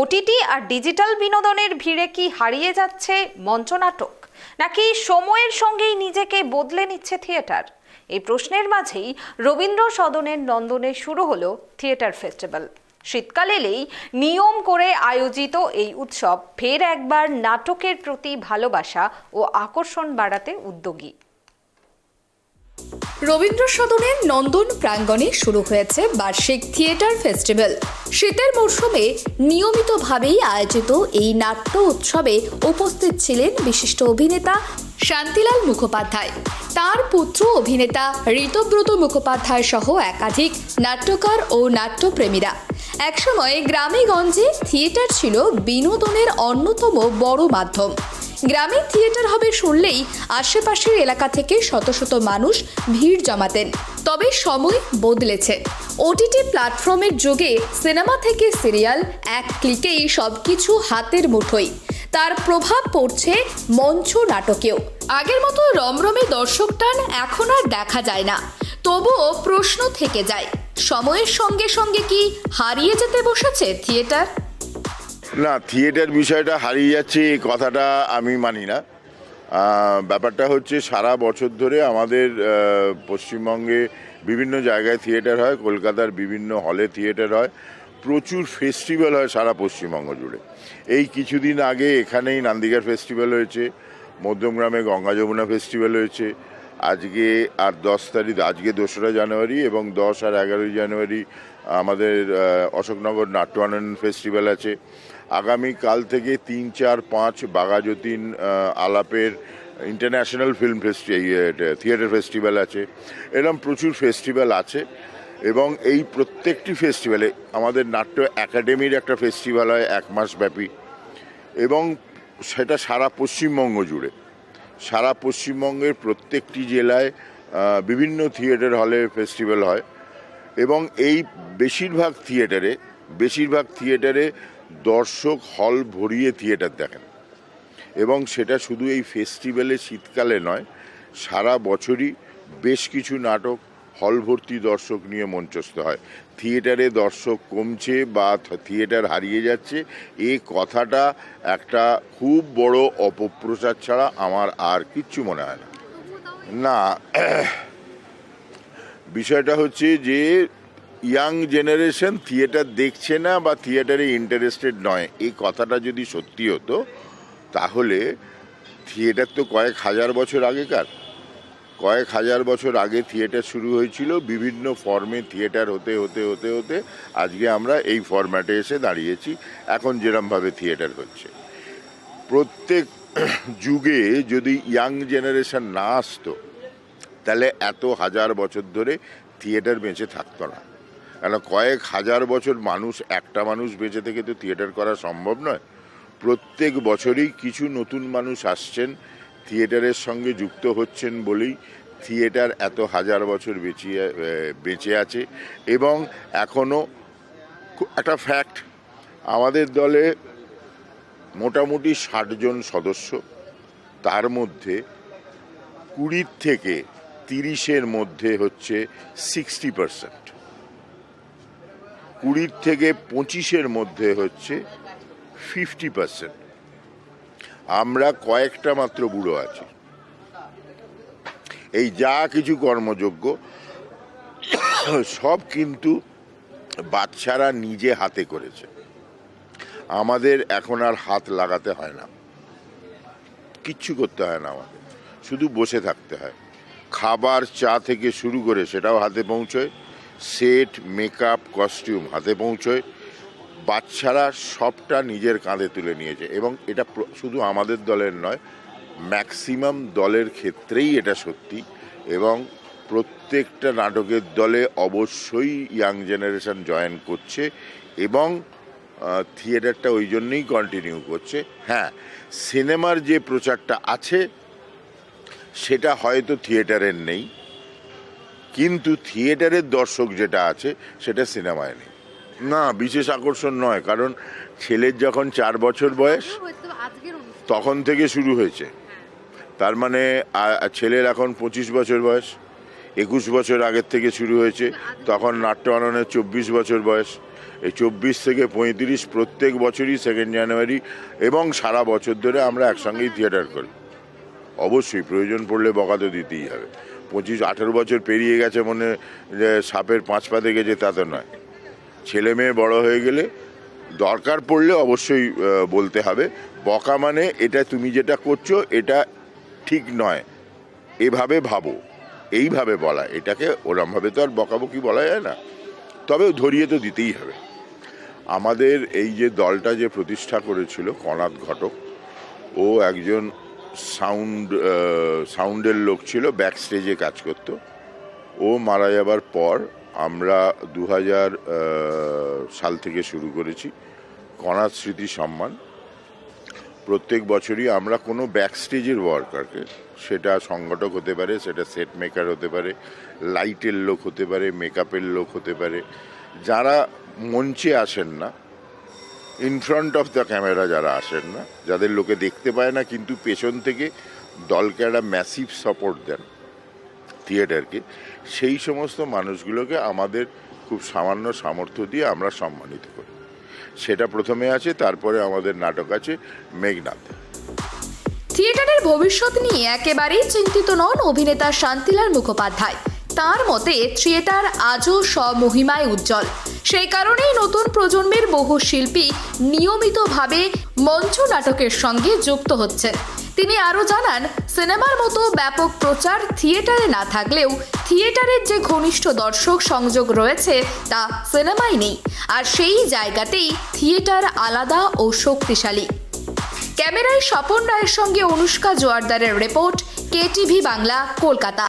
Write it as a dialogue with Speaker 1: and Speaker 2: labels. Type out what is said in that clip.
Speaker 1: OTT আর digital বিনোদনের ভিড়ে কি হারিয়ে যাচ্ছে মঞ্চনাটক, নাকি সময়ের সঙ্গেই নিজেকে বদলে নিচ্ছে থিয়েটার? এই প্রশ্নের মাঝেই রবীন্দ্র সদনের নন্দনে শুরু হলো থিয়েটার ফেস্টিভ্যাল। শীতকাল এলেই নিয়ম করে আয়োজিত এই উৎসব ফের একবার নাটকের প্রতি ভালোবাসা ও আকর্ষণ বাড়াতে উদ্যোগী।
Speaker 2: রবীন্দ্র সদনের নন্দন প্রাঙ্গণে শুরু হয়েছে বার্ষিক থিয়েটার ফেস্টিভ্যাল। শীতের মরশুমে নিয়মিতভাবেই আয়োজিত এই নাট্য উৎসবে উপস্থিত ছিলেন বিশিষ্ট অভিনেতা শান্তিলাল মুখোপাধ্যায়, তার পুত্র অভিনেতা ঋতব্রত মুখোপাধ্যায় সহ একাধিক নাট্যকার ও নাট্যপ্রেমীরা। একসময় গ্রামে গঞ্জে থিয়েটার ছিল বিনোদনের অন্যতম বড় মাধ্যম। গ্রামে থিয়েটার হবে শুনলেই আশেপাশের এলাকা থেকে শত শত মানুষ ভিড় জমাতেন। তবে সময় বদলেছে। ওটিটি প্ল্যাটফর্মের যুগে সিনেমা থেকে সিরিয়াল এক ক্লিকেই সবকিছু হাতের মুঠোয়। তার প্রভাব পড়ছে মঞ্চ নাটকেও। আগের মতো রমরমে দর্শক টান এখন আর দেখা যায় না। তবুও প্রশ্ন থেকে যায়, সময়ের সঙ্গে সঙ্গে কি হারিয়ে যেতে বসেছে থিয়েটার?
Speaker 3: না, থিয়েটার বিষয়টা হারিয়ে যাচ্ছে এই কথাটা আমি মানি না। ব্যাপারটা হচ্ছে সারা বছর ধরে আমাদের পশ্চিমবঙ্গে বিভিন্ন জায়গায় থিয়েটার হয়, কলকাতার বিভিন্ন হলে থিয়েটার হয়, প্রচুর ফেস্টিভ্যাল হয় সারা পশ্চিমবঙ্গ জুড়ে। এই কিছুদিন আগে এখানেই নান্দিঘাট ফেস্টিভ্যাল হয়েছে, মধ্যমগ্রামে গঙ্গা যমুনা ফেস্টিভ্যাল হয়েছে, আজকে আর 10 তারিখ, আজকে 2রা জানুয়ারি এবং 10 আর 11 জানুয়ারি আমাদের অশোকনগর নাট্যানন্দ ফেস্টিভ্যাল আছে। আগামীকাল থেকে 3, 4, 5 বাঘাযতীন আলাপের ইন্টারন্যাশনাল ফিল্ম থিয়েটার ফেস্টিভ্যাল আছে। এরকম প্রচুর ফেস্টিভ্যাল আছে এবং এই প্রত্যেকটি ফেস্টিভ্যালে আমাদের নাট্য একাডেমির একটা ফেস্টিভ্যাল হয় 1 মাস ব্যাপী এবং সেটা সারা পশ্চিমবঙ্গ জুড়ে, সারা পশ্চিমবঙ্গের প্রত্যেকটি জেলায় বিভিন্ন থিয়েটার হলে ফেস্টিভ্যাল হয় এবং এই বেশিরভাগ থিয়েটারে দর্শক হল ভরিয়ে থিয়েটার দেখেন এবং সেটা শুধু এই ফেস্টিভ্যালে শীতকালে নয়, সারা বছরই বেশ কিছু নাটক হল ভর্তি দর্শক নিয়ে মঞ্চস্থ হয়। থিয়েটারে দর্শক কমছে বা থিয়েটার হারিয়ে যাচ্ছে, এই কথাটা একটা খুব বড় অপপ্রচার ছাড়া আমার আর কিচ্ছু মনে হয় না। না, বিষয়টা হচ্ছে যে ইয়াং জেনারেশন থিয়েটার দেখছে না বা থিয়েটারে ইন্টারেস্টেড নয়, এই কথাটা যদি সত্যি হতো তাহলে থিয়েটার তো কয়েক হাজার বছর আগে থিয়েটার শুরু হয়েছিল। বিভিন্ন ফর্মে থিয়েটার হতে আজকে আমরা এই ফরম্যাটে এসে দাঁড়িয়েছি। এখন যেরমভাবে থিয়েটার হচ্ছে, প্রত্যেক যুগে যদি ইয়াং জেনারেশন না আসতো তাহলে এত হাজার বছর ধরে থিয়েটার বেঁচে থাকতো না। কেন কয়েক হাজার বছর একটা মানুষ বেঁচে থেকে তো থিয়েটার করা সম্ভব নয়। প্রত্যেক বছরই কিছু নতুন মানুষ আসছেন, থিয়েটারের সঙ্গে যুক্ত হচ্ছেন বলেই থিয়েটার এত হাজার বছর বেঁচে আছে। এবং এখনও একটা ফ্যাক্ট, আমাদের দলে মোটামুটি 60 জন সদস্য, তার মধ্যে 20 থেকে 30-এর মধ্যে হচ্ছে 60%, 20 থেকে 25-এর মধ্যে হচ্ছে 50%। আমরা কয়েকটা মাত্র বুড়ো আছি। এই যা কিছু কর্মযোগ্য সব কিন্তু বাচ্চারা নিজে হাতে করেছে। আমাদের এখন আর হাত লাগাতে হয় না, কিচ্ছু করতে হয় না, আমাদের শুধু বসে থাকতে হয়। খাবার, চা থেকে শুরু করে সেটাও হাতে পৌঁছয়, সেট, মেকআপ, কস্টিউম হাতে পৌঁছয়। বাচ্চারা সবটা নিজের কাঁধে তুলে নিয়েছে এবং এটা শুধু আমাদের দলের নয়, ম্যাক্সিমাম দলের ক্ষেত্রেই এটা সত্যি। এবং প্রত্যেকটা নাটকের দলে অবশ্যই ইয়াং জেনারেশন জয়েন করছে এবং থিয়েটারটা ওই জন্যই কন্টিনিউ করছে। হ্যাঁ, সিনেমার যে প্রচারটা আছে সেটা হয়তো থিয়েটারের নেই, কিন্তু থিয়েটারের দর্শক যেটা আছে সেটা সিনেমায় নেই। না, বিশেষ আকর্ষণ নয়, কারণ ছেলের যখন 4 বছর বয়স তখন থেকে শুরু হয়েছে, তার মানে ছেলের এখন 25 বছর বয়স। 21 বছর আগের থেকে শুরু হয়েছে, তখন নাট্য আননের 24 বছর বয়স। এই 24 থেকে 35 প্রত্যেক বছরই 2 জানুয়ারি এবং সারা বছর ধরে আমরা একসঙ্গেই থিয়েটার করি। অবশ্যই প্রয়োজন পড়লে বকা তো দিতেই হবে। 25-18 বছর পেরিয়ে গেছে মনে যে সাপের 5 পা দেখেছে তা তো নয়। ছেলে মেয়ে বড় হয়ে গেলে দরকার পড়লে অবশ্যই বলতে হবে। বকা মানে এটা তুমি যেটা করছো এটা ঠিক নয়, এভাবে ভাবো, এইভাবে বলা, এটাকে ওরমভাবে তো আর বকাবকি বলা যায় না, তবে ধরিয়ে তো দিতেই হবে। আমাদের এই যে দলটা যে প্রতিষ্ঠা করেছিল কনাথ ঘটক, ও একজন সাউন্ডের লোক ছিল, ব্যাক স্টেজে কাজ করতো। ও মারা যাবার পর আমরা 2000 সাল থেকে শুরু করেছি কনাথ স্মৃতি সম্মান। প্রত্যেক বছরই আমরা কোনো ব্যাক স্টেজের ওয়ার্কারকে, সেটা সংগঠক হতে পারে, সেটা সেট মেকার হতে পারে, লাইটের লোক হতে পারে, মেকআপের লোক হতে পারে, যারা মঞ্চে আসেন না, in front of the camera যারা আসেন না, যাদের লোকে দেখতে পায় না কিন্তু পেছন থেকে দলকে একটা ম্যাসিভ সাপোর্ট দেন থিয়েটারকে, সেই সমস্ত মানুষগুলোকে আমাদের খুব সামান্য সামর্থ্য দিয়ে আমরা সম্মানিত করি। সেটা প্রথমে আছে, তারপরে আমাদের নাটক আছে মেঘনাদ।
Speaker 2: থিয়েটারের ভবিষ্যৎ নিয়ে একেবারেই চিন্তিত নন অভিনেতা শান্তিলাল মুখোপাধ্যায়। তার মতে থিয়েটার আজও স্বমহিমায় উজ্জ্বল। সেই কারণেই নতুন প্রজন্মের বহু শিল্পী নিয়মিতভাবে মঞ্চ নাটকের সঙ্গে যুক্ত হচ্ছেন। তিনি আরও জানান, সিনেমার মতো ব্যাপক প্রচার থিয়েটারে না থাকলেও থিয়েটারের যে ঘনিষ্ঠ দর্শক সংযোগ রয়েছে তা সিনেমায় নেই, আর সেই জায়গাতেই থিয়েটার আলাদা ও শক্তিশালী। ক্যামেরায় স্বপন রায়ের সঙ্গে অনুষ্কা জোয়ারদারের রিপোর্ট, KTV বাংলা, কলকাতা।